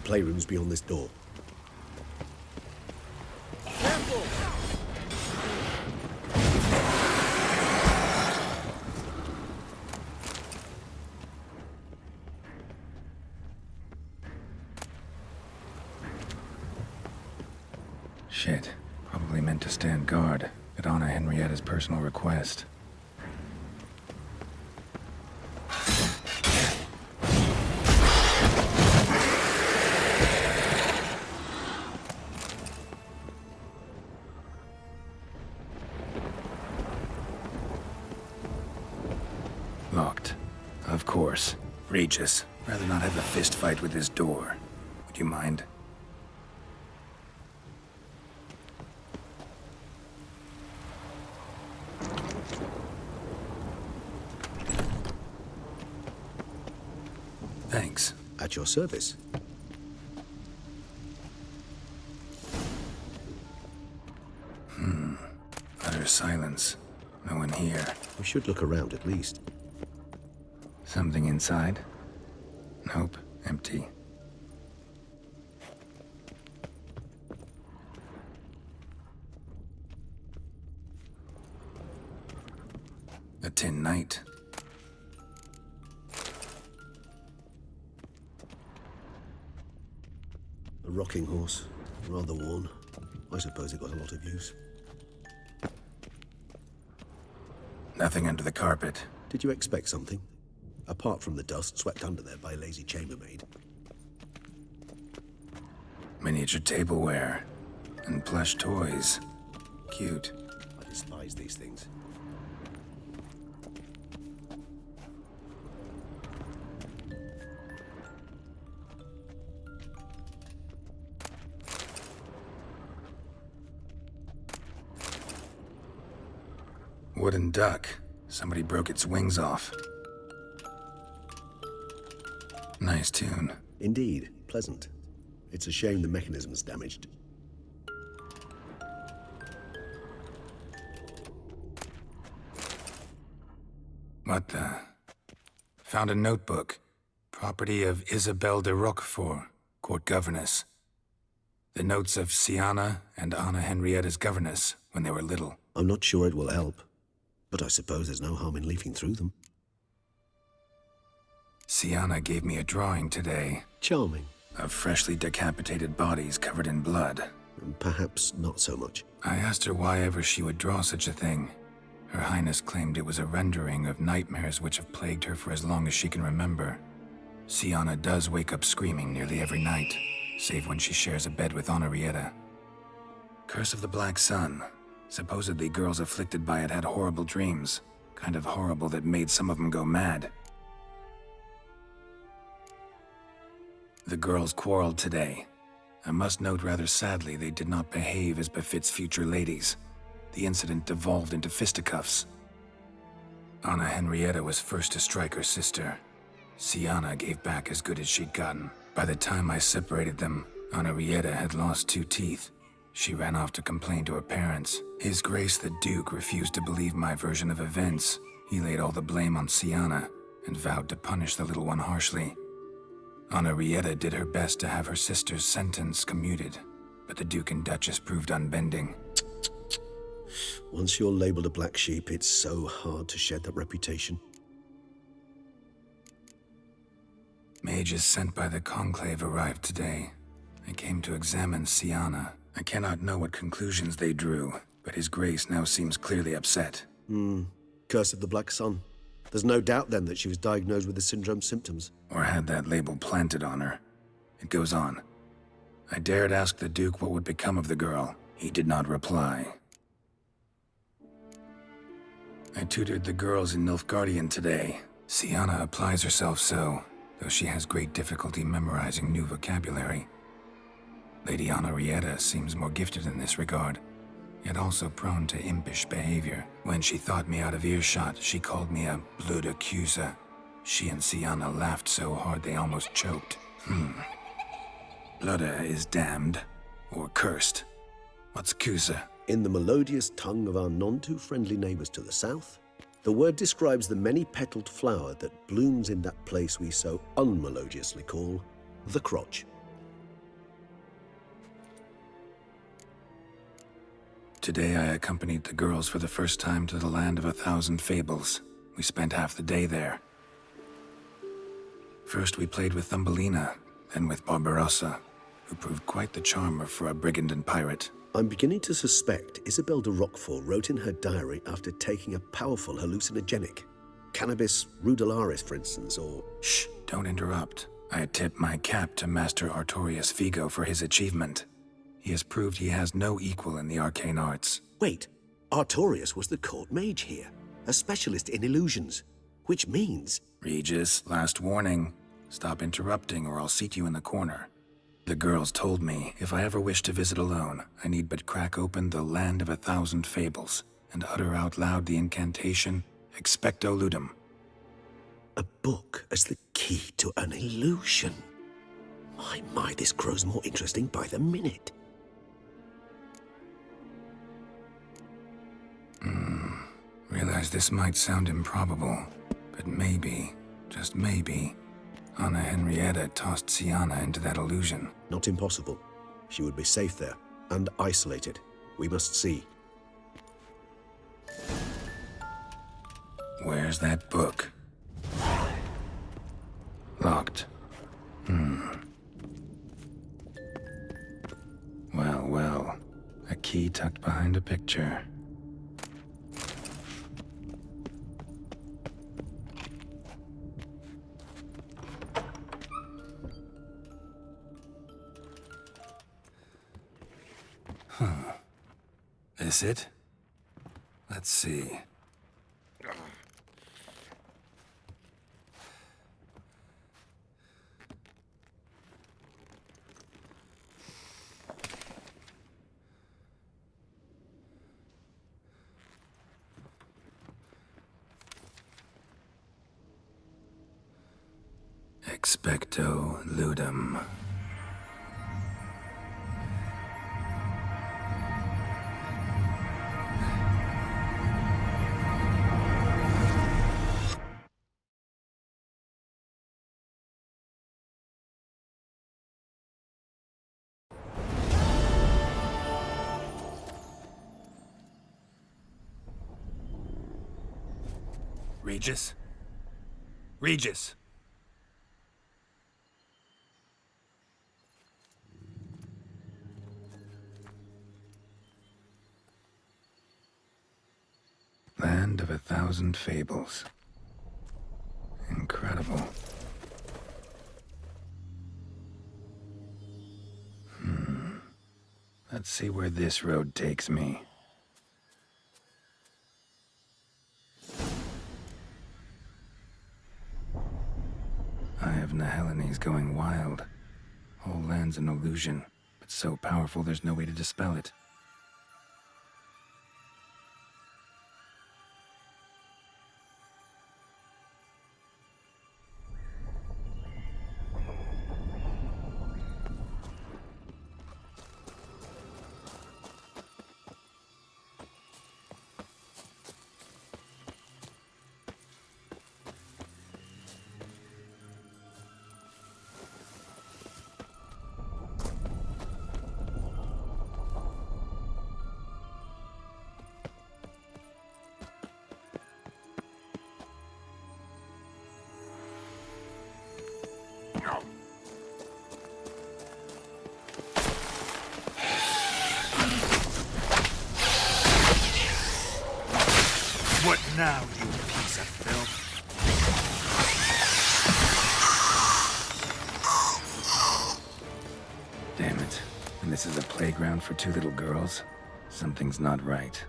playroom's beyond this door. Careful! Shit. Probably meant to stand guard at Anna Henrietta's personal request. Locked. Of course. Regis. Rather not have a fist fight with this door. Would you mind? Thanks. At your service. Utter silence. No one here. We should look around at least. Something inside? Nope. Empty. A tin knight. A rocking horse. Rather worn. I suppose it got a lot of use. Nothing under the carpet. Did you expect something? Apart from the dust swept under there by a lazy chambermaid. Miniature tableware. And plush toys. Cute. I despise these things. Wooden duck. Somebody broke its wings off. Nice tune. Indeed, pleasant. It's a shame the mechanism's damaged. What the? Found a notebook. Property of Isabelle de Roquefort, court governess. The notes of Siana and Anna Henrietta's governess when they were little. I'm not sure it will help, but I suppose there's no harm in leafing through them. Siana gave me a drawing today Charming. of freshly decapitated bodies covered in blood. And perhaps not so much. I asked her why ever she would draw such a thing. Her Highness claimed it was a rendering of nightmares which have plagued her for as long as she can remember. Siana does wake up screaming nearly every night, save when she shares a bed with Henrietta. Curse of the Black Sun. Supposedly girls afflicted by it had horrible dreams. Kind of horrible that made some of them go mad. The girls quarreled today. I must note rather sadly they did not behave as befits future ladies. The incident devolved into fisticuffs. Anna Henrietta was first to strike her sister. Siana gave back as good as she'd gotten. By the time I separated them, Henrietta had lost 2 teeth. She ran off to complain to her parents. His Grace the Duke refused to believe my version of events. He laid all the blame on Siana and vowed to punish the little one harshly. Henrietta did her best to have her sister's sentence commuted, but the Duke and Duchess proved unbending. Once you're labeled a black sheep, it's so hard to shed that reputation. Mages sent by the Conclave arrived today. They came to examine Siana. I cannot know what conclusions they drew, but His Grace now seems clearly upset. Curse of the Black Sun. There's no doubt then that she was diagnosed with the syndrome symptoms. Or had that label planted on her. It goes on. I dared ask the Duke what would become of the girl. He did not reply. I tutored the girls in Nilfgaardian today. Siana applies herself so, though she has great difficulty memorizing new vocabulary. Lady Henrietta seems more gifted in this regard, yet also prone to impish behavior. When she thought me out of earshot, she called me a blood accuser. She and Siana laughed so hard they almost choked. Blooda is damned, or cursed. What's cusa? In the melodious tongue of our none-too-friendly neighbors to the south, the word describes the many-petaled flower that blooms in that place we so unmelodiously call the crotch. Today I accompanied the girls for the first time to the land of 1,000 fables. We spent half the day there. First we played with Thumbelina, then with Barbarossa, who proved quite the charmer for a brigand and pirate. I'm beginning to suspect Isabel de Roquefort wrote in her diary after taking a powerful hallucinogenic. Cannabis rudularis, for instance, or... Shh, don't interrupt. I tip my cap to Master Artorius Figo for his achievement. He has proved he has no equal in the arcane arts. Wait, Artorius was the court mage here, a specialist in illusions, which means... Regis, last warning. Stop interrupting or I'll seat you in the corner. The girls told me if I ever wish to visit alone, I need but crack open the land of 1,000 fables and utter out loud the incantation, Expecto Ludum. A book as the key to an illusion. My, this grows more interesting by the minute. Realize this might sound improbable, but maybe, just maybe, Anna Henrietta tossed Sienna into that illusion. Not impossible. She would be safe there, and isolated. We must see. Where's that book? Locked. Well, a key tucked behind a picture. This it? Let's see. Expecto Ludum. Regis? Regis! Land of 1,000 fables. Incredible. Let's see where this road takes me. Eye of Nahelenes going wild. Whole land's an illusion, but so powerful there's no way to dispel it. What now, you piece of filth? Damn it. And this is a playground for two little girls? Something's not right.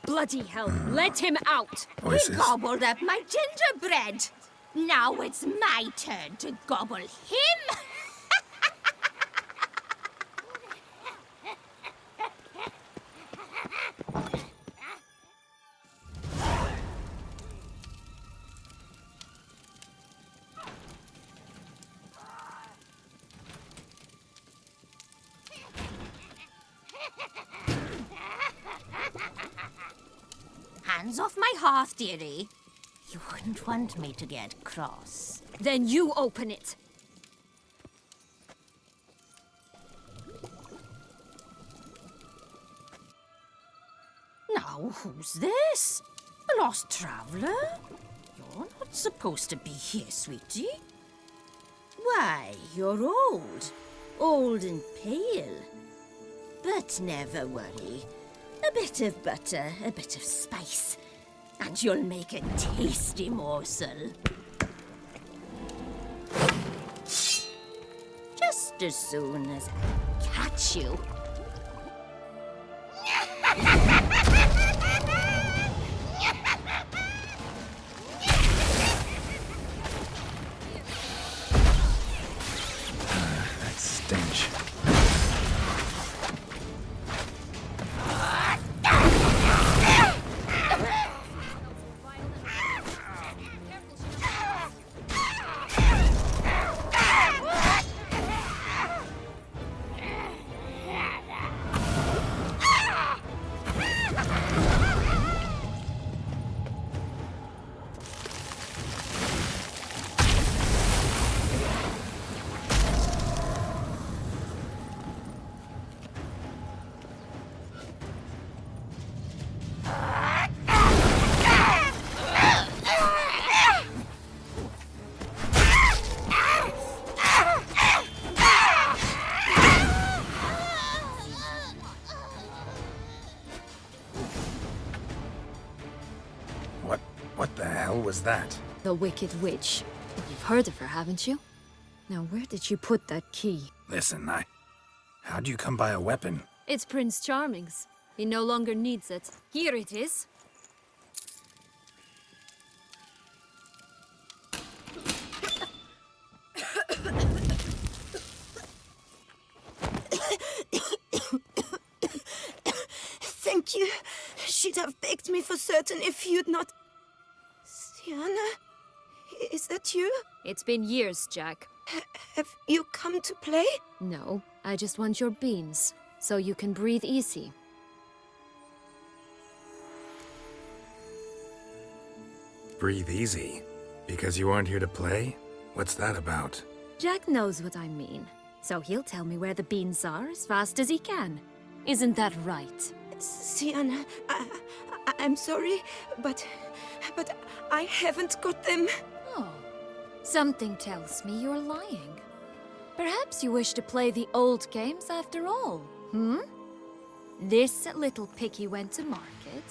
Bloody hell, let him out! Voices. He gobbled up my gingerbread. Now it's my turn to gobble him. Hands off my hearth, dearie. You wouldn't want me to get cross. Then you open it. Now, who's this? A lost traveler? You're not supposed to be here, sweetie. Why, you're old. Old and pale. But never worry. A bit of butter, a bit of spice, and you'll make a tasty morsel. Just as soon as I catch you. That stench. What the hell was that? The Wicked Witch. You've heard of her, haven't you? Now, where did she put that key? Listen, how'd you come by a weapon? It's Prince Charming's. He no longer needs it. Here it is. Thank you. She'd have begged me for certain if you'd not... Sienna? Is that you? It's been years, Jack. Have you come to play? No, I just want your beans, so you can breathe easy. Breathe easy? Because you aren't here to play? What's that about? Jack knows what I mean, so he'll tell me where the beans are as fast as he can. Isn't that right? Sienna, I'm sorry, but I haven't got them. Oh, something tells me you're lying. Perhaps you wish to play the old games after all, hmm? This little piggy went to market.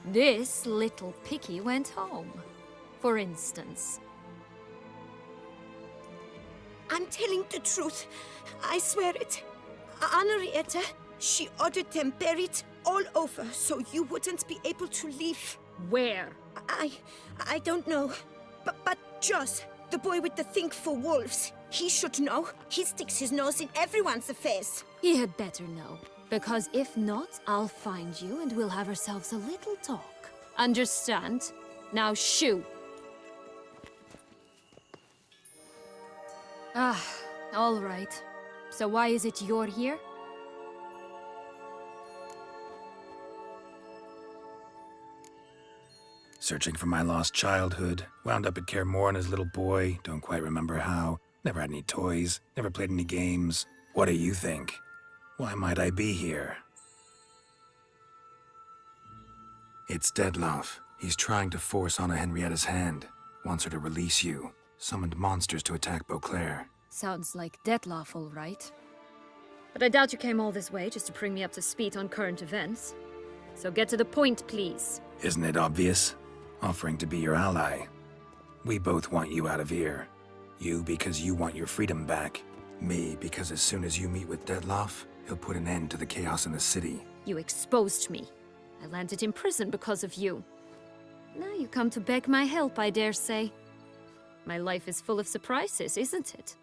This little piggy went home, for instance. I'm telling the truth. I swear it. Henrietta, she ordered them buried all over so you wouldn't be able to leave. Where? I don't know. But Joss, the boy with the thing for wolves, he should know. He sticks his nose in everyone's affairs. He had better know, because if not, I'll find you and we'll have ourselves a little talk. Understand? Now shoo! Ah, all right. So why is it you're here? Searching for my lost childhood. Wound up at Kaer Morhen as a little boy. Don't quite remember how. Never had any toys. Never played any games. What do you think? Why might I be here? It's Dettlaff. He's trying to force Anna Henrietta's hand. Wants her to release you. Summoned monsters to attack Beauclair. Sounds like Dettlaff, all right. But I doubt you came all this way just to bring me up to speed on current events. So get to the point, please. Isn't it obvious? Offering to be your ally. We both want you out of here. You because you want your freedom back. Me because as soon as you meet with Dettlaff, he'll put an end to the chaos in the city. You exposed me. I landed in prison because of you. Now you come to beg my help, I dare say. My life is full of surprises, isn't it?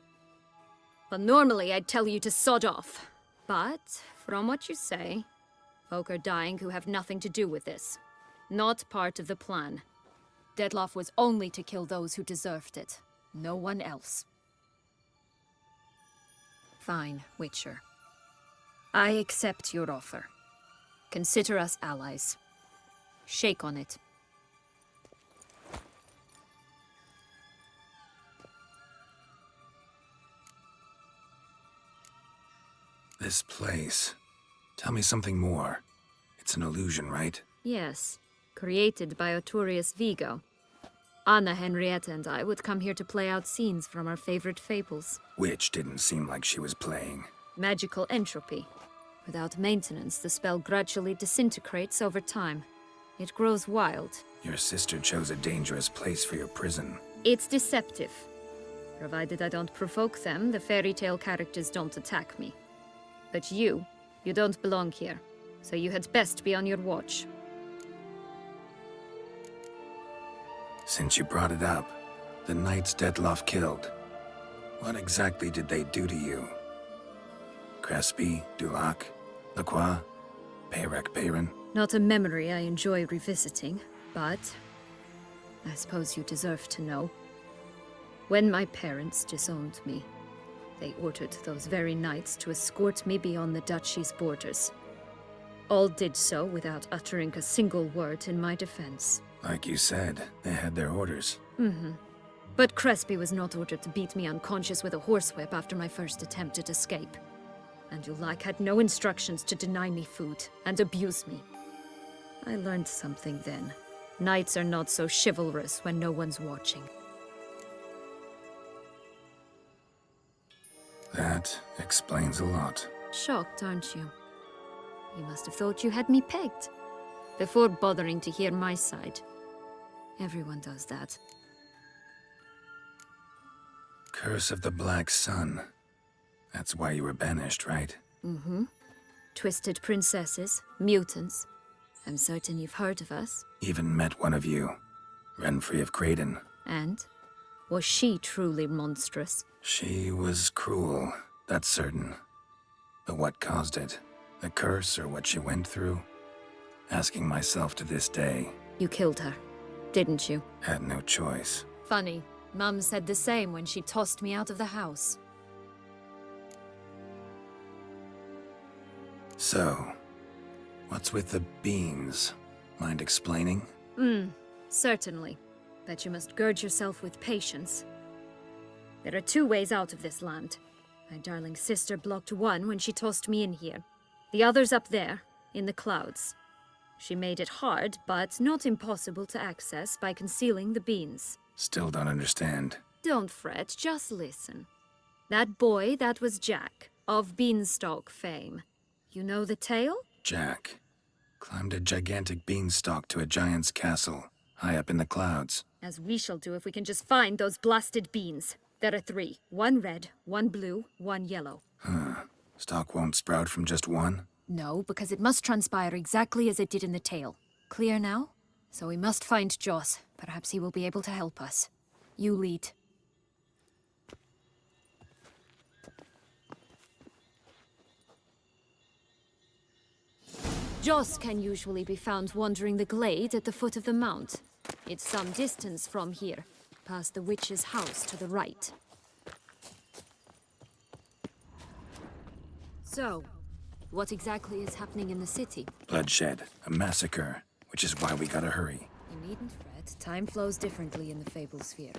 Well, normally I'd tell you to sod off. But, from what you say, folk are dying who have nothing to do with this. Not part of the plan. Dettlaff was only to kill those who deserved it. No one else. Fine, Witcher. I accept your offer. Consider us allies. Shake on it. This place. Tell me something more. It's an illusion, right? Yes, created by Arturius Vigo. Anna, Henrietta, and I would come here to play out scenes from our favorite fables. Which didn't seem like she was playing. Magical entropy. Without maintenance, the spell gradually disintegrates over time. It grows wild. Your sister chose a dangerous place for your prison. It's deceptive. Provided I don't provoke them, the fairy tale characters don't attack me. But you don't belong here, so you had best be on your watch. Since you brought it up, the knights Dettlaff killed. What exactly did they do to you? Crespi, Dulac, Lacroix, Peyrac Peyran? Not a memory I enjoy revisiting, but I suppose you deserve to know. When my parents disowned me, they ordered those very knights to escort me beyond the duchy's borders. All did so without uttering a single word in my defense. Like you said, they had their orders. But Crespi was not ordered to beat me unconscious with a horsewhip after my first attempt at escape. And Dulac had no instructions to deny me food and abuse me. I learned something then. Knights are not so chivalrous when no one's watching. That explains a lot. Shocked, aren't you? You must have thought you had me pegged. Before bothering to hear my side. Everyone does that. Curse of the Black Sun. That's why you were banished, right? Twisted princesses, mutants. I'm certain you've heard of us. Even met one of you. Renfrey of Kraden. And? Was she truly monstrous? She was cruel, that's certain. But what caused it? The curse or what she went through? Asking myself to this day. You killed her, didn't you? Had no choice. Funny. Mum said the same when she tossed me out of the house. So, what's with the beans? Mind explaining? Certainly. But you must gird yourself with patience. There are two ways out of this land. My darling sister blocked one when she tossed me in here. The other's up there, in the clouds. She made it hard, but not impossible to access by concealing the beans. Still don't understand. Don't fret, just listen. That boy, that was Jack, of Beanstalk fame. You know the tale? Jack climbed a gigantic beanstalk to a giant's castle, high up in the clouds. As we shall do if we can just find those blasted beans. There are 3. 1 red, 1 blue, 1 yellow. Stalk won't sprout from just one? No, because it must transpire exactly as it did in the tale. Clear now? So we must find Joss. Perhaps he will be able to help us. You lead. Joss can usually be found wandering the glade at the foot of the mount. It's some distance from here, past the witch's house to the right. So, what exactly is happening in the city? Bloodshed, a massacre, which is why we gotta hurry. You needn't fret. Time flows differently in the Fable Sphere.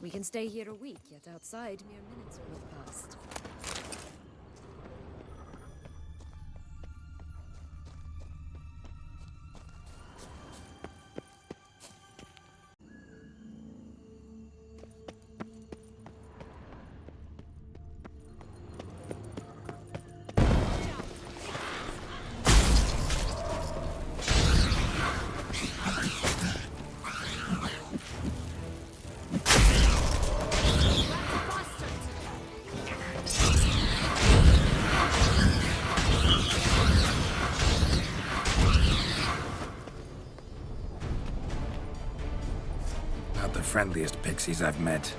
We can stay here a week, yet outside mere minutes will have passed. Not the friendliest pixies I've met.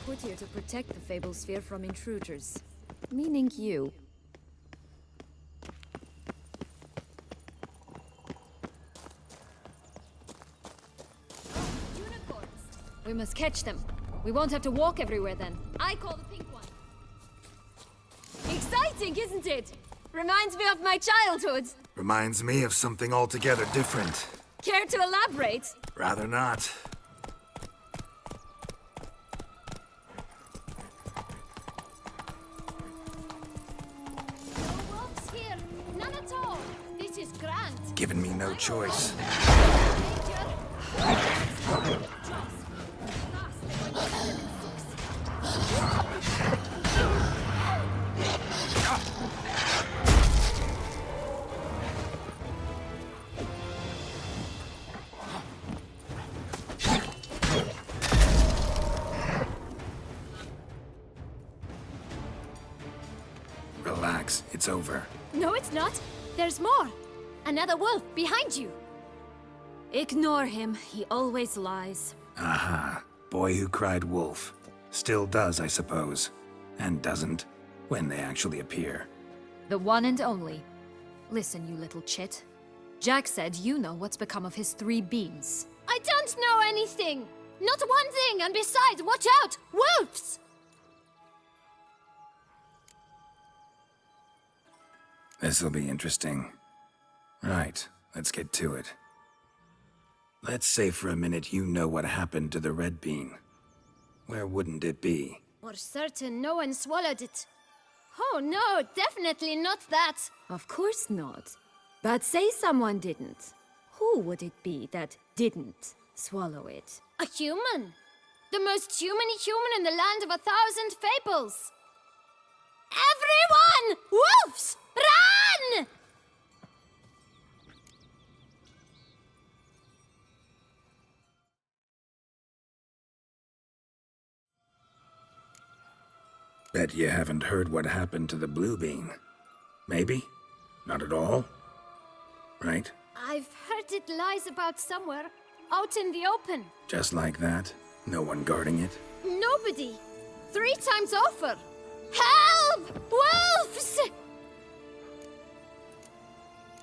Put here to protect the fable sphere from intruders. Meaning you. Unicorns! We must catch them. We won't have to walk everywhere then. I call the pink one. Exciting, isn't it? Reminds me of my childhood. Reminds me of something altogether different. Care to elaborate? Rather not. No wolves here. None at all. This is grand. Given me no choice. Relax, it's over. No, it's not. There's more. Another wolf behind you. Ignore him. He always lies. Aha. Boy who cried wolf. Still does, I suppose. And doesn't, when they actually appear. The one and only. Listen, you little chit. Jack said you know what's become of his 3 beans. I don't know anything! Not one thing, and besides, watch out! Wolves! This'll be interesting. Right, let's get to it. Let's say for a minute you know what happened to the red bean. Where wouldn't it be? For certain, no one swallowed it. Oh no, definitely not that. Of course not. But say someone didn't. Who would it be that didn't swallow it? A human. The most humany human in the land of 1,000 fables. Everyone! Wolves! Run! Bet you haven't heard what happened to the blue bean. Maybe? Not at all? Right? I've heard it lies about somewhere, out in the open. Just like that? No one guarding it? Nobody. 3 times over. Help! Wolves!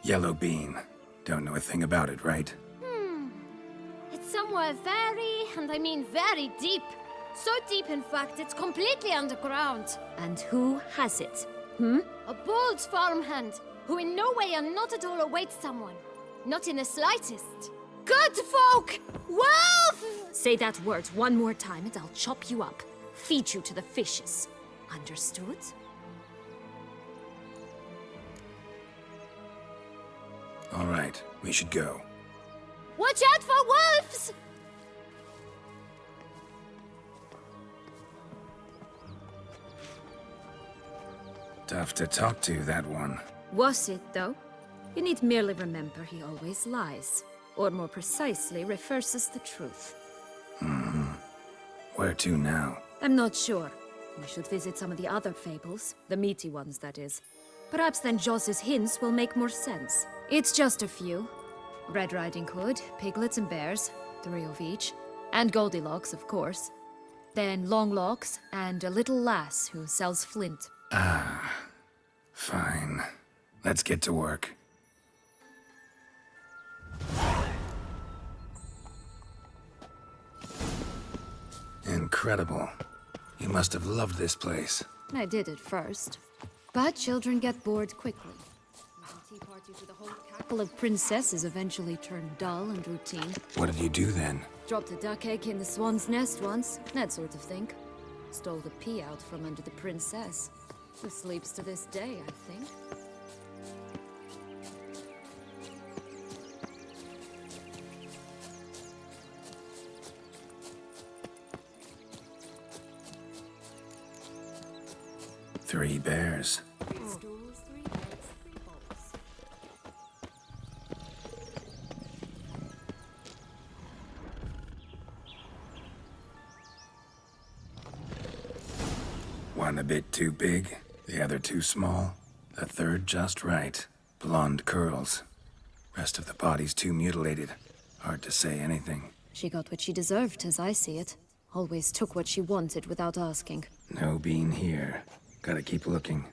Yellow bean. Don't know a thing about it, right? It's somewhere very, and I mean very deep. So deep, in fact, it's completely underground. And who has it? A bold farmhand, who in no way and not at all awaits someone. Not in the slightest. Good folk! Wolf! Say that word one more time and I'll chop you up. Feed you to the fishes. Understood? All right, we should go. Watch out for wolves! Tough to talk to, that one. Was it, though? You need merely remember he always lies. Or more precisely, reverses the truth. Where to now? I'm not sure. We should visit some of the other fables. The meaty ones, that is. Perhaps then Joss's hints will make more sense. It's just a few. Red Riding Hood, piglets and bears, 3 of each. And Goldilocks, of course. Then Longlocks, and a little lass who sells flint. Fine. Let's get to work. Incredible. You must have loved this place. I did at first. But children get bored quickly. Tea parties with a whole cackle of princesses eventually turned dull and routine. What did you do then? Dropped a duck egg in the swan's nest once, that sort of thing. Stole the pea out from under the princess. Who sleeps to this day, I think. Three bears. 3 stools, 3 beds, 3 bowls. One a bit too big, the other too small, the third just right. Blonde curls. Rest of the body's too mutilated. Hard to say anything. She got what she deserved, as I see it. Always took what she wanted without asking. No bean here. Gotta keep looking.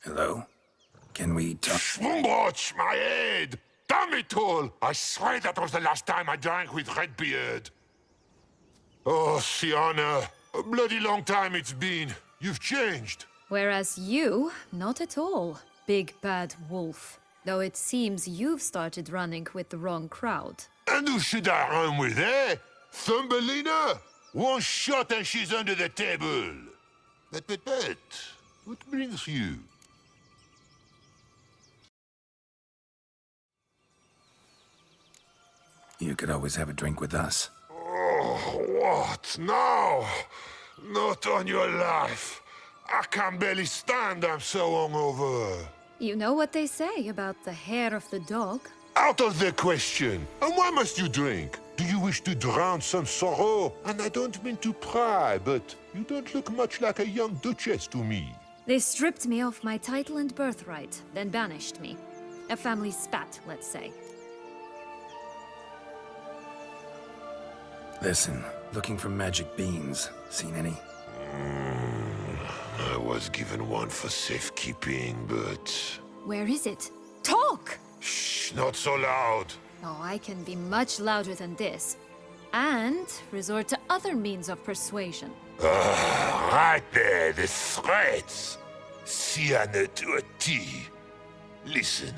Hello? Can we talk? Schwungwatch, my head! Damn it all! I swear that was the last time I drank with Redbeard. Oh, Sienna, a bloody long time it's been. You've changed. Whereas you, not at all, big bad wolf. Though it seems you've started running with the wrong crowd. And who should I run with, eh? Thumbelina? One shot and she's under the table. But, what brings you? You could always have a drink with us. Oh, what now? Not on your life. I can barely stand, I'm so hungover. You know what they say about the hair of the dog? Out of the question. And why must you drink? Do you wish to drown some sorrow? And I don't mean to pry, but you don't look much like a young duchess to me. They stripped me of my title and birthright, then banished me. A family spat, let's say. Listen, looking for magic beans. Seen any? I was given one for safekeeping, but... Where is it? Talk! Shh, not so loud. Oh, I can be much louder than this. And resort to other means of persuasion. Right there, the threats. Sienna to a T. Listen,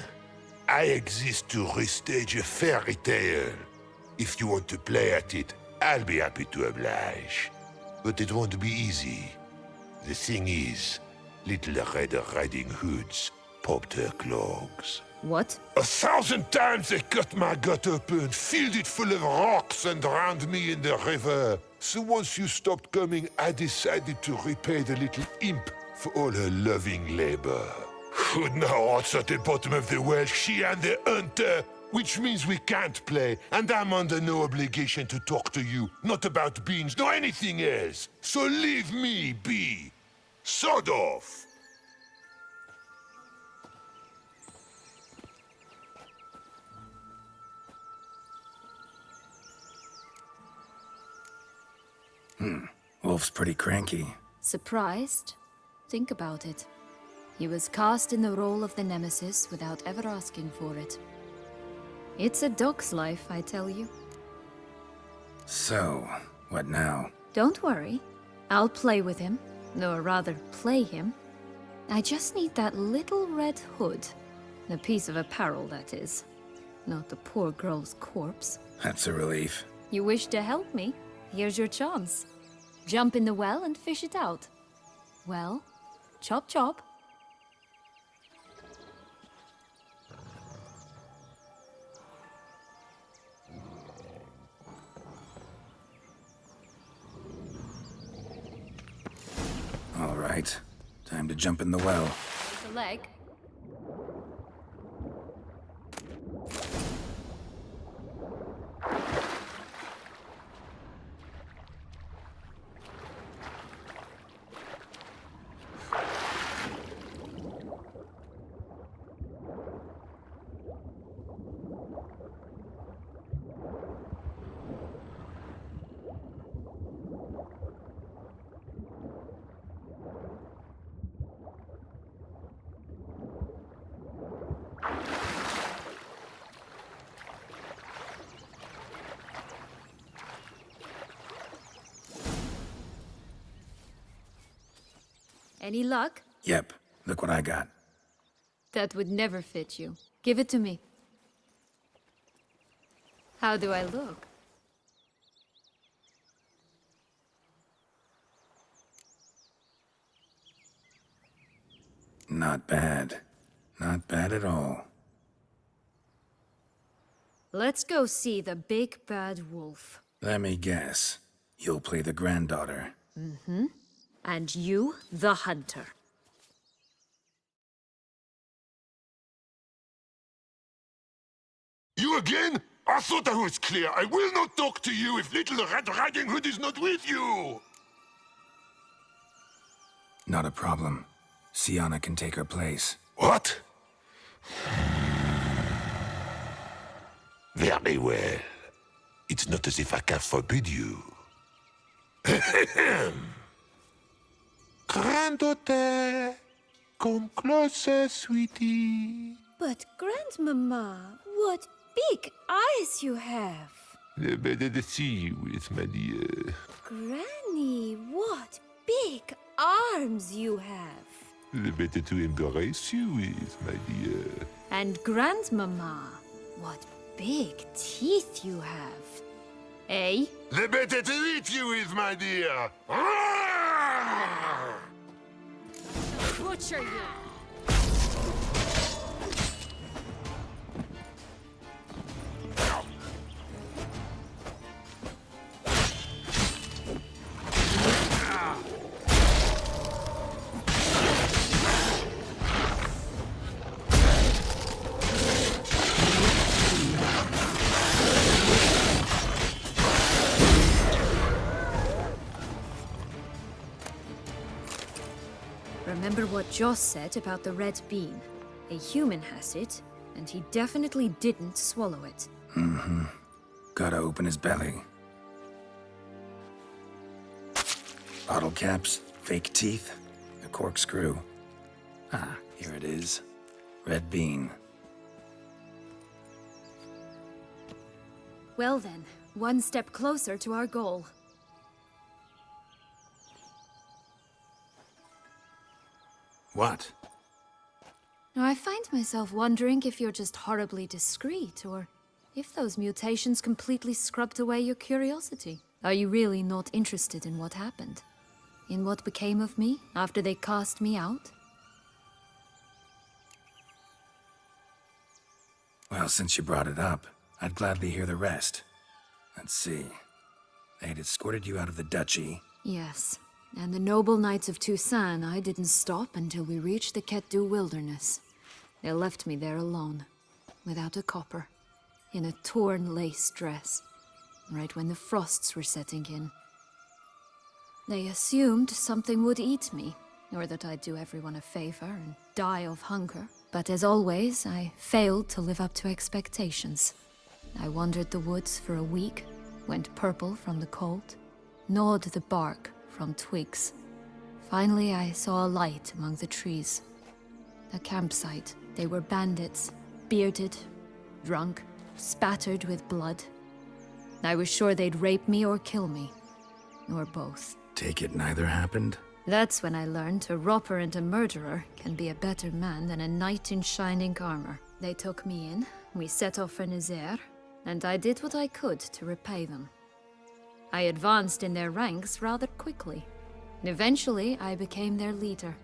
I exist to restage a fairy tale. If you want to play at it, I'll be happy to oblige. But it won't be easy. The thing is, little Red Riding Hoods popped her clogs. What? 1,000 times they cut my gut open, filled it full of rocks and drowned me in the river. So once you stopped coming, I decided to repay the little imp for all her loving labor. Who now what's at the bottom of the well, she and the hunter, which means we can't play, and I'm under no obligation to talk to you, not about beans, nor anything else. So leave me be. Sod off. Wolf's pretty cranky. Surprised? Think about it. He was cast in the role of the nemesis without ever asking for it. It's a dog's life, I tell you. So, what now? Don't worry. I'll play with him. Or rather, play him. I just need that little red hood. A piece of apparel, that is. Not the poor girl's corpse. That's a relief. You wish to help me? Here's your chance. Jump in the well and fish it out. Well, chop chop. All right. Time to jump in the well. Take a leg. Any luck? Yep. Look what I got. That would never fit you. Give it to me. How do I look? Not bad. Not bad at all. Let's go see the big bad wolf. Let me guess. You'll play the granddaughter. And you, the hunter. You again? I thought I was clear. I will not talk to you if little Red Riding Hood is not with you. Not a problem. Sienna can take her place. What? Very well. It's not as if I can forbid you. Granddaughter, come closer, sweetie. But, Grandmama, what big eyes you have. The better to see you with, my dear. Granny, what big arms you have. The better to embrace you with, my dear. And Grandmama, what big teeth you have. Eh? The better to eat you with, my dear. Butcher you! Remember what Joss said about the red bean. A human has it, and he definitely didn't swallow it. Gotta open his belly. Bottle caps, fake teeth, a corkscrew. Ah, here it is. Red bean. Well then, one step closer to our goal. What? Now, I find myself wondering if you're just horribly discreet, or if those mutations completely scrubbed away your curiosity. Are you really not interested in what happened? In what became of me after they cast me out? Well, since you brought it up, I'd gladly hear the rest. Let's see. They had escorted you out of the duchy. Yes. And the noble knights of Toussaint, I didn't stop until we reached the Ketdu wilderness. They left me there alone, without a copper, in a torn lace dress, right when the frosts were setting in. They assumed something would eat me, or that I'd do everyone a favor and die of hunger. But as always, I failed to live up to expectations. I wandered the woods for a week, went purple from the cold, gnawed the bark from twigs. Finally, I saw a light among the trees. A campsite. They were bandits, bearded, drunk, spattered with blood. I was sure they'd rape me or kill me, or both. Take it neither happened? That's when I learned a robber and a murderer can be a better man than a knight in shining armor. They took me in, we set off for Nazaire, and I did what I could to repay them. I advanced in their ranks rather quickly. Eventually, I became their leader.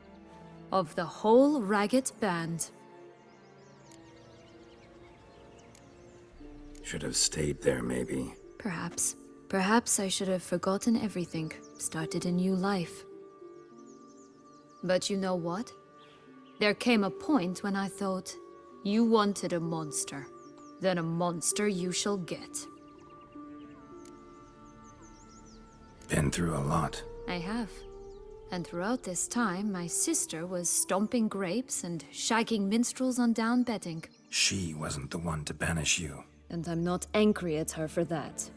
Of the whole ragged band. Should have stayed there, maybe. Perhaps. Perhaps I should have forgotten everything, started a new life. But you know what? There came a point when I thought, you wanted a monster. Then a monster you shall get. Been through a lot. I have. And throughout this time, my sister was stomping grapes and shagging minstrels on down bedding. She wasn't the one to banish you. And I'm not angry at her for that.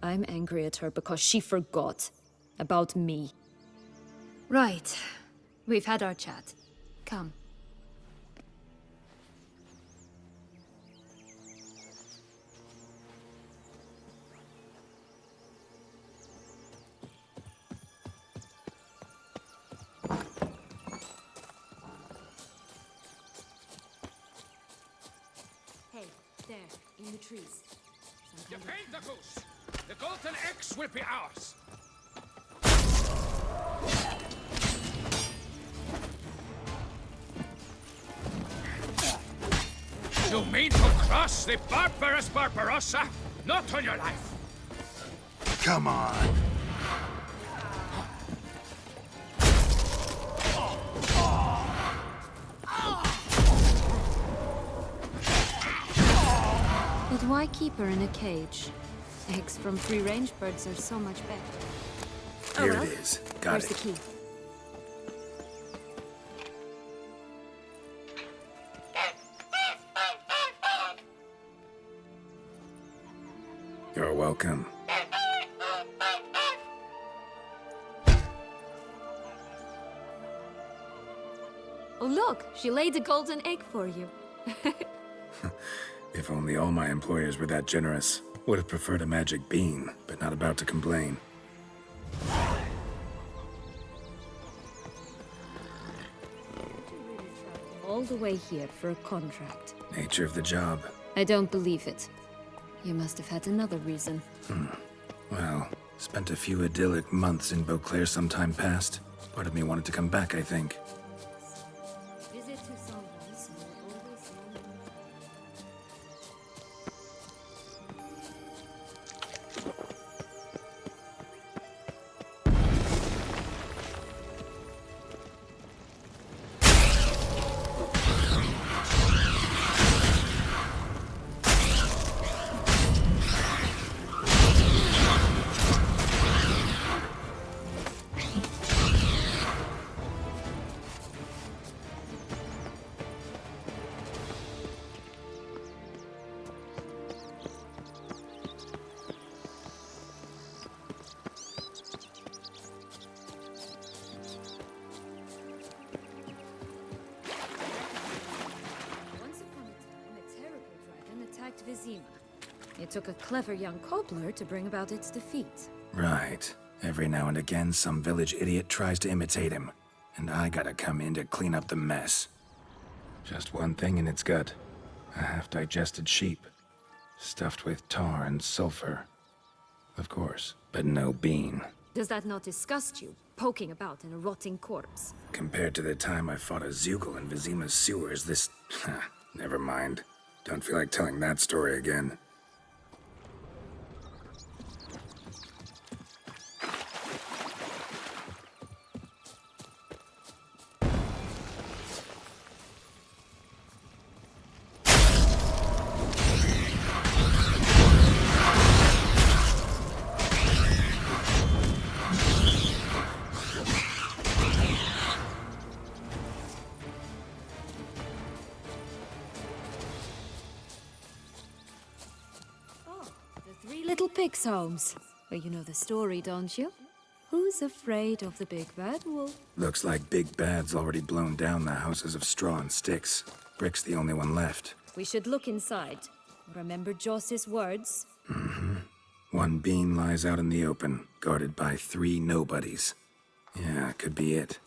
I'm angry at her because she forgot about me. Right. We've had our chat. Come. Hey, there, in the trees. You paint the goose! The golden eggs will be ours! You mean to cross the barbarous Barbarossa? Not on your life. Come on. But why keep her in a cage? Eggs from free-range birds are so much better. Here it is. Got Where's it. the key? You're welcome. Oh, look! She laid a golden egg for you. If only all my employers were that generous. Would have preferred a magic bean, but not about to complain. All the way here for a contract. Nature of the job. I don't believe it. You must have had another reason. Well, spent a few idyllic months in Beauclair some time past. Part of me wanted to come back, I think. Visit to someone, so always know. Once upon a time, a terrible dragon attacked Vizima. It took a clever young cobbler to bring about its defeat. Right. Every now and again, some village idiot tries to imitate him. And I gotta come in to clean up the mess. Just one thing in its gut. A half-digested sheep. Stuffed with tar and sulfur. Of course, but no bean. Does that not disgust you, poking about in a rotting corpse? Compared to the time I fought a Zeugl in Vizima's sewers, this... Never mind. Don't feel like telling that story again. Three little pigs' homes. Well, you know the story, don't you? Who's afraid of the big bad wolf? Looks like Big Bad's already blown down the houses of straw and sticks. Brick's the only one left. We should look inside. Remember Joss's words? One bean lies out in the open, guarded by 3 nobodies. Yeah, could be it.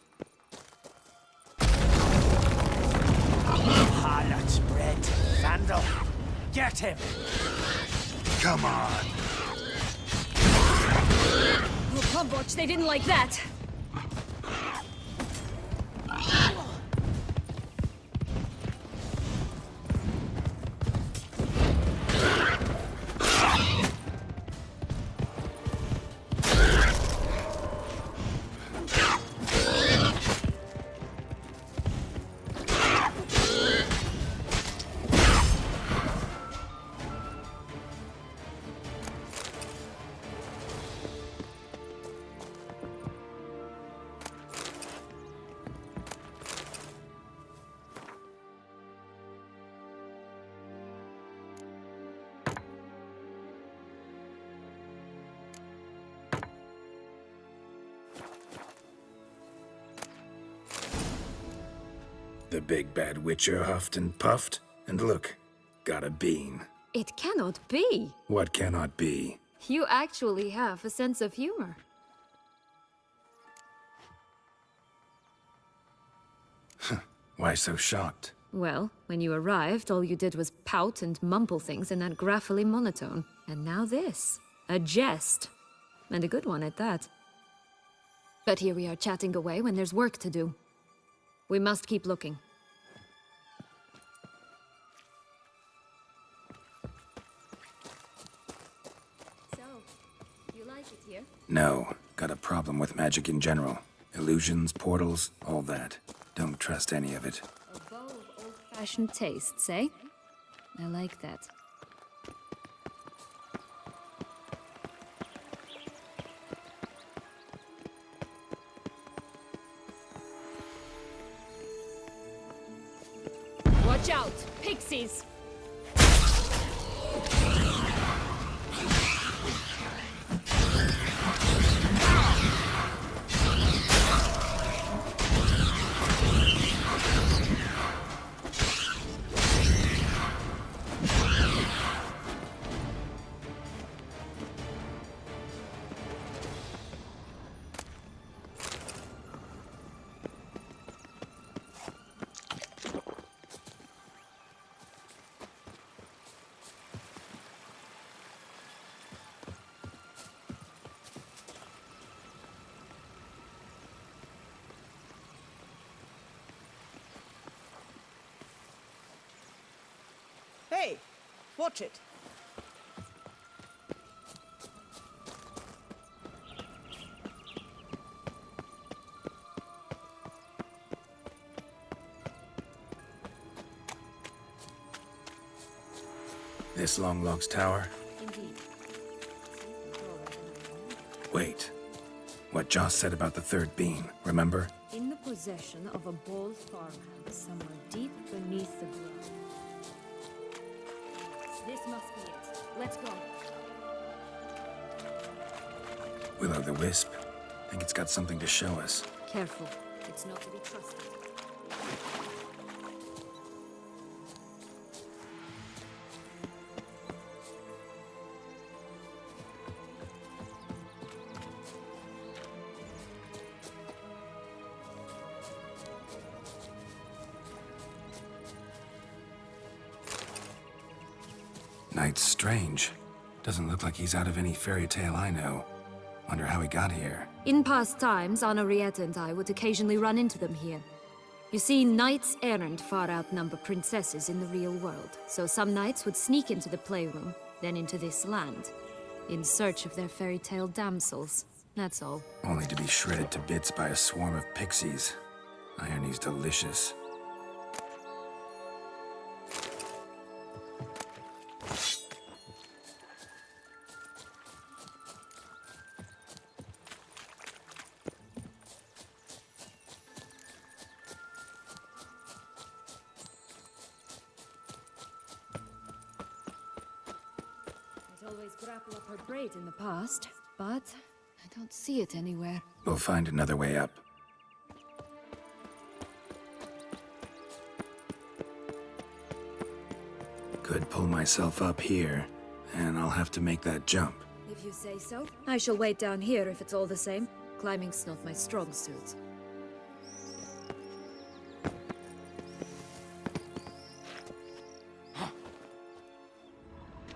Harlot's bread, Vandal. Get him! Come on! Oh, Pombotch, they didn't like that! The big bad witcher huffed and puffed, and look, got a bean. It cannot be! What cannot be? You actually have a sense of humor. Why so shocked? Well, when you arrived, all you did was pout and mumble things in that graphically monotone. And now this. A jest. And a good one at that. But here we are chatting away when there's work to do. We must keep looking. No, got a problem with magic in general. Illusions, portals, all that. Don't trust any of it. A bow of old-fashioned tastes, eh? I like that. Watch out! Pixies! Hey, watch it. This Longlock's tower? Indeed. Wait. What Joss said about the third beam, remember? In the possession of a bold farmhand somewhere deep beneath the ground. This must be it. Let's go. Will-o'-the-wisp. Think it's got something to show us. Careful. It's not to be trusted. Knight's strange. Doesn't look like he's out of any fairy tale I know. Wonder how he got here. In past times, Henrietta and I would occasionally run into them here. You see, knights errant far outnumber princesses in the real world, so some knights would sneak into the playroom, then into this land, in search of their fairy tale damsels. That's all. Only to be shredded to bits by a swarm of pixies. Irony's delicious. Always grapple up her braid in the past, but I don't see it anywhere. We'll find another way up. Could pull myself up here, and I'll have to make that jump. If you say so. I shall wait down here if it's all the same. Climbing's not my strong suit.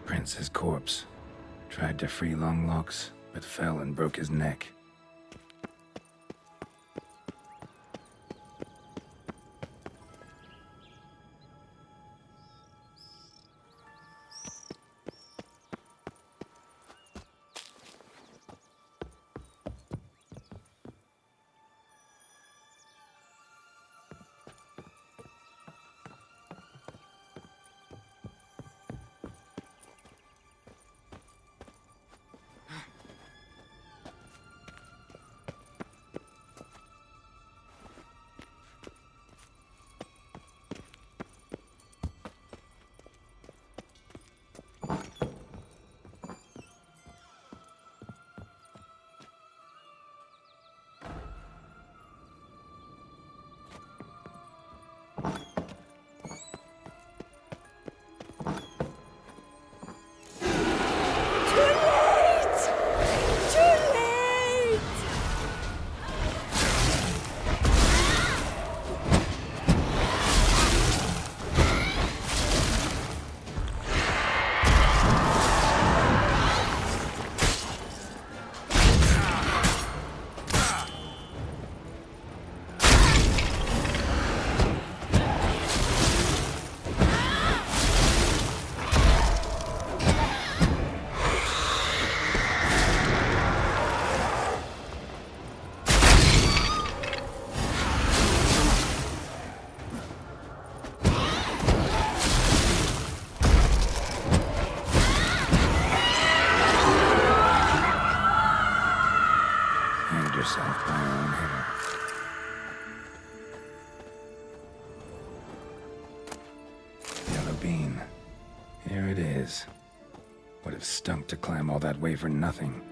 Prince's corpse. Tried to free Longlocks, but fell and broke his neck. bean. Here it is. Would have stunk to climb all that way for nothing.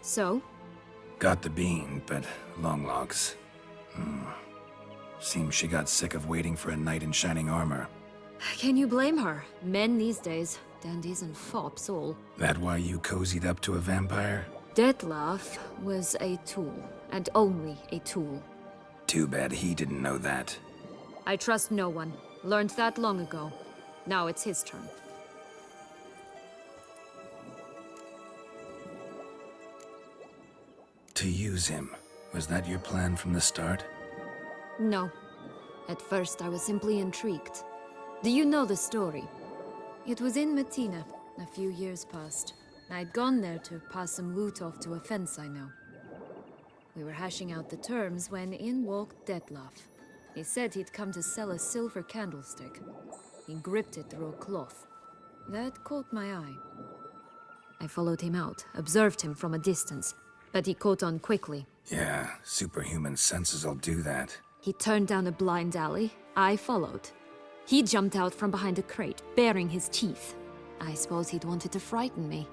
So? Got the bean, but long logs. Seems she got sick of waiting for a knight in shining armor. Can you blame her? Men these days, dandies and fops all. That why you cozied up to a vampire? Detlef was a tool, and only a tool. Too bad he didn't know that. I trust no one. Learned that long ago. Now it's his turn. To use him. Was that your plan from the start? No. At first, I was simply intrigued. Do you know the story? It was in Matina, a few years past. I'd gone there to pass some loot off to a fence I know. We were hashing out the terms when in walked Detlef. He said he'd come to sell a silver candlestick. He gripped it through a cloth. That caught my eye. I followed him out, observed him from a distance, but he caught on quickly. Yeah, superhuman senses will do that. He turned down a blind alley. I followed. He jumped out from behind a crate, baring his teeth. I suppose he'd wanted to frighten me.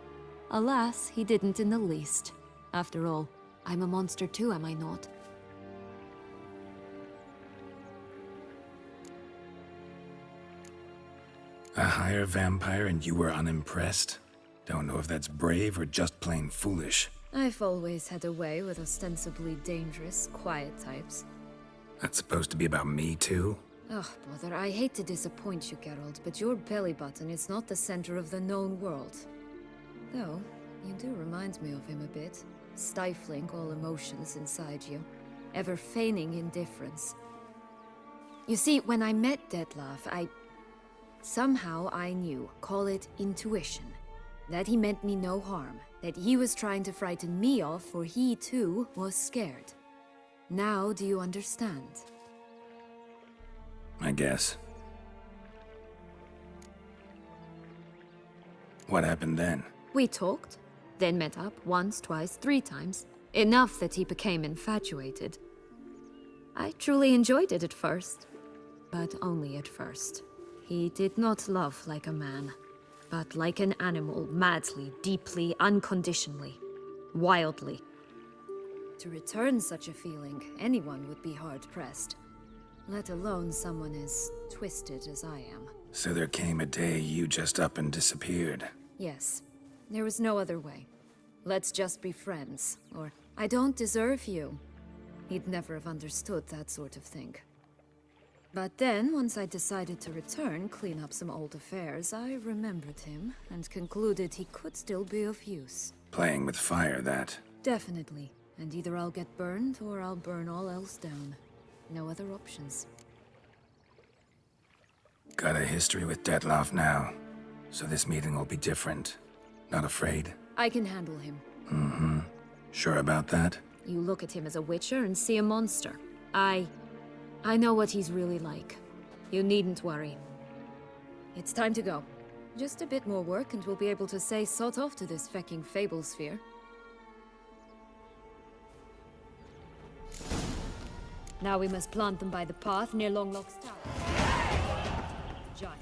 Alas, he didn't in the least. After all, I'm a monster too, am I not? A higher vampire and you were unimpressed? Don't know if that's brave or just plain foolish. I've always had a way with ostensibly dangerous, quiet types. That's supposed to be about me too? Ugh, brother, I hate to disappoint you, Ґеральт, but your belly button is not the center of the known world. Though, you do remind me of him a bit. Stifling all emotions inside you. Ever feigning indifference. You see, when I met Detlef, somehow I knew, call it intuition, that he meant me no harm, that he was trying to frighten me off, for he too was scared. Now do you understand? I guess. What happened then? We talked, then met up once, twice, 3 times. Enough that he became infatuated. I truly enjoyed it at first, but only at first. He did not love like a man, but like an animal, madly, deeply, unconditionally, wildly. To return such a feeling, anyone would be hard-pressed, let alone someone as twisted as I am. So there came a day you just up and disappeared. Yes, there was no other way. Let's just be friends, or I don't deserve you. He'd never have understood that sort of thing. But then, once I decided to return, clean up some old affairs, I remembered him and concluded he could still be of use. Playing with fire, that. Definitely. And either I'll get burned, or I'll burn all else down. No other options. Got a history with Detlef now, so this meeting will be different. Not afraid? I can handle him. Mm-hmm. Sure about that? You look at him as a witcher and see a monster. I know what he's really like. You needn't worry. It's time to go. Just a bit more work and we'll be able to say sod off to this fecking fable sphere. Now we must plant them by the path near Longlock's tower. Giant.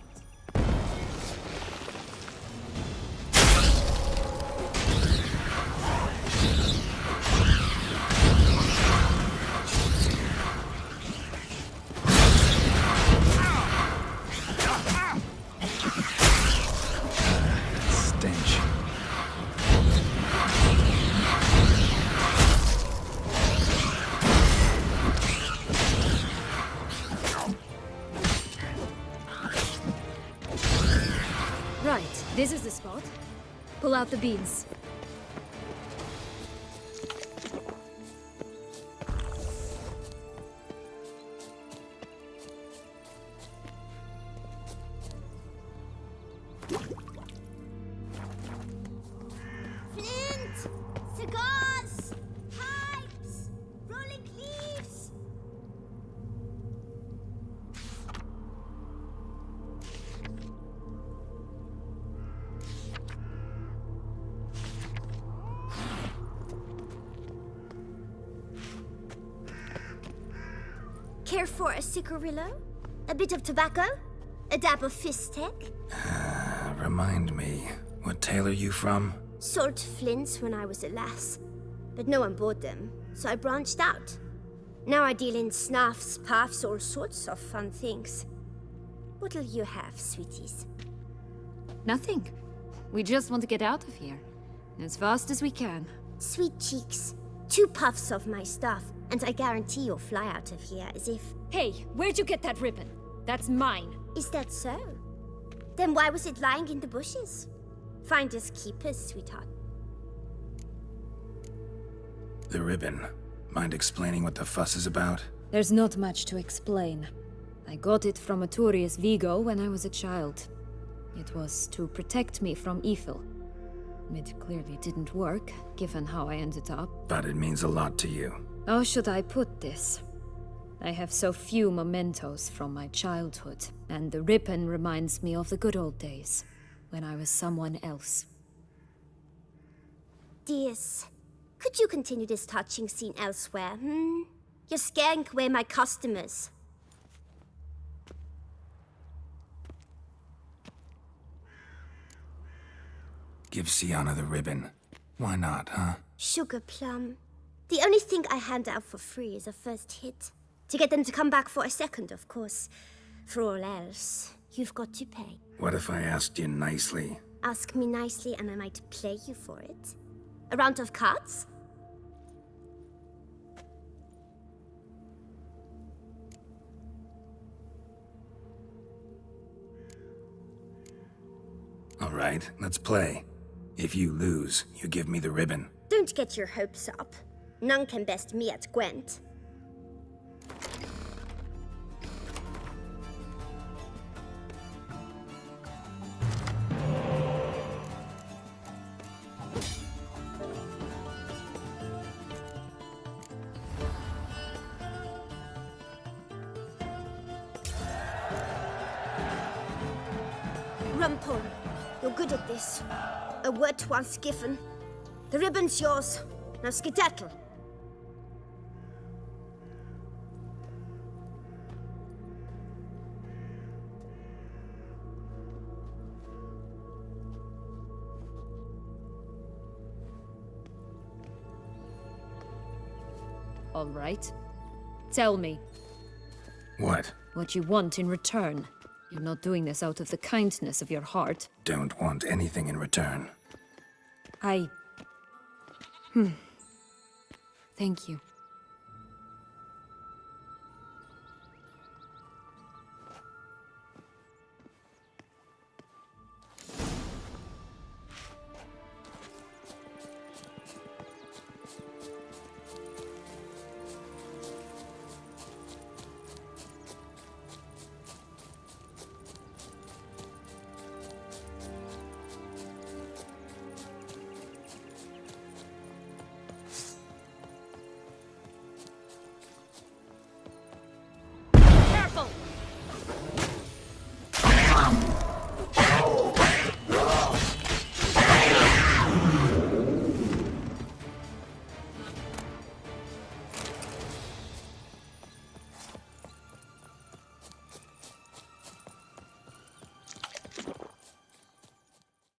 Stench. Right, this is the spot. Pull out the beans. Flint! Cigars! Pipes! Rolling clean! care for a cigarillo? A bit of tobacco? A dab of fistek? Remind me, what tale are you from? Sold flints when I was a lass, but no one bought them, so I branched out. Now I deal in snuffs, puffs, all sorts of fun things. What'll you have, sweeties? Nothing. We just want to get out of here. As fast as we can. Sweet cheeks. 2 puffs of my stuff, and I guarantee you'll fly out of here as if... Hey, where'd you get that ribbon? That's mine. Is that so? Then why was it lying in the bushes? Finders keepers, sweetheart. The ribbon. Mind explaining what the fuss is about? There's not much to explain. I got it from a Turius Vigo when I was a child. It was to protect me from evil. It clearly didn't work, given how I ended up. But it means a lot to you. How should I put this? I have so few mementos from my childhood, and the ribbon reminds me of the good old days, when I was someone else. Dears, could you continue this touching scene elsewhere, You're scaring away my customers. Give Sienna the ribbon. Why not, huh? Sugar plum. The only thing I hand out for free is a first hit. To get them to come back for a second, of course. For all else, you've got to pay. What if I asked you nicely? Ask me nicely and I might play you for it. A round of cards? All right, let's play. If you lose, you give me the ribbon. Don't get your hopes up. None can best me at Gwent. Rumpole, you're good at this. A word once given. The ribbon's yours. Now skedaddle. All right. Tell me. What? What you want in return. You're not doing this out of the kindness of your heart. Don't want anything in return. Thank you.